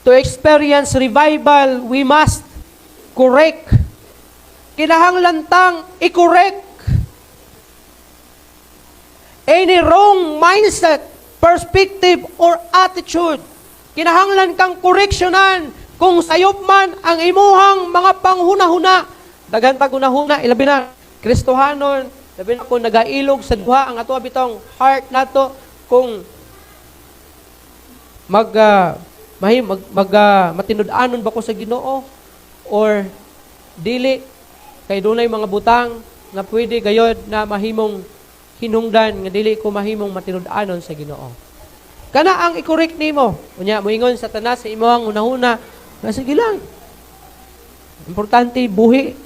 to experience revival, we must correct. Kinahanglan tang i-correct any wrong mindset, perspective, or attitude. Kinahanglan kang koreksyonan kung sayop man ang imuhang mga panghuna-huna. Daghan pag hunahuna, ilabi na, Kristohanon, labi na kung nagailog sa duha, ang ato bitong heart nato, kung matinud-anon ba ko sa Ginoo, or dili, kay dunay mga butang na pwede gayod na mahimong hinungdan, nga dili ko mahimong matinud-anon sa Ginoo. Kana ang i-correct nimo. Unya moingon sa tanas sa imong hunahuna, nga sige lang. Importante buhi.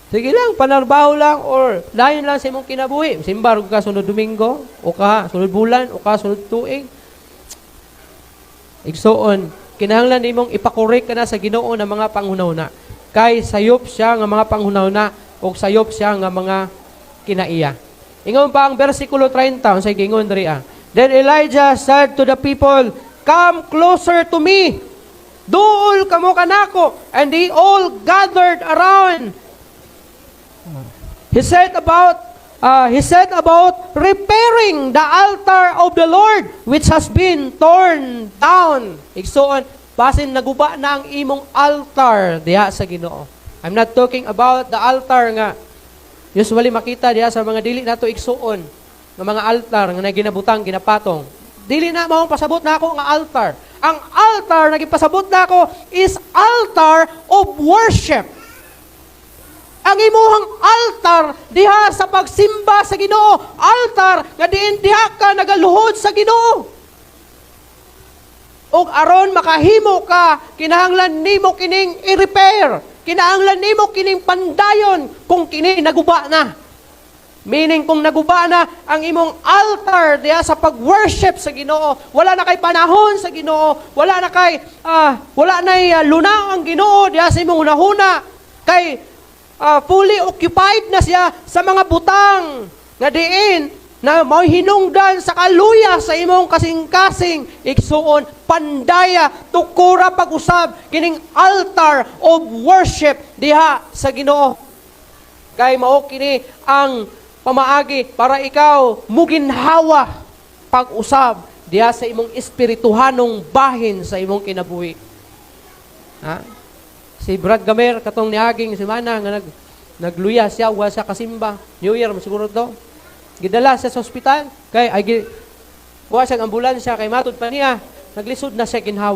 Sige lang, panarbaho lang or layon lang sa imong kinabuhi. Simbar ka sunod Domingo, o ka sunod bulan, o ka sunod tuig. Igsoon, kinahanglan nimong ipakorek ka na sa Ginoo ng mga panghunahuna. Kay sayop siya nga mga panghunahuna o sayop siya nga mga kinaiya. Ingon pa ang versikulo 30, unsay gingon diri ah. Then Elijah said to the people, "Come closer to me. Duol kamo kanako." And they all gathered around. He said about repairing the altar of the Lord which has been torn down. Igsoon, basin naguba na ang imong altar diha sa Ginoo. I'm not talking about the altar nga usually makita diha sa mga dili nato igsuon nga mga altar nga ginabutang, ginapatong. Dili na mao pasabot na ako nga altar. Ang altar na gipasabot na ako is altar of worship. Ang imuhang altar diha sa pagsimba sa Ginoo, altar nga diha ka nagaluhod sa Ginoo. Og aron makahimo ka, kinahanglan nimo kining i-repair. Kinahanglan nimo kining pandayon kung kini naguba na. Meaning kung naguba na ang imong altar diha sa pag-worship sa Ginoo, wala na kay panahon sa Ginoo, wala na kay lunaw ang Ginoo diha sa imong hunahuna, kay fully occupied na siya sa mga butang nga diin na mao hinungdan sa kaluya sa imong kasing-kasing. Igsuon, pandaya, tukura pag-usab kining altar of worship diha sa Ginoo. Kay mao kini ang pamaagi para ikaw muginhawa pag-usab diha sa imong espirituhanong bahin sa imong kinabuhi. Ha? Si Brad Gamer katong niaging semana nga nagluya siya wa sa kasimba. New Year siguro to. Gidala siya sa ospital kay wa siyang ambulansya kay matud pa niya naglisod na siya ginhawa.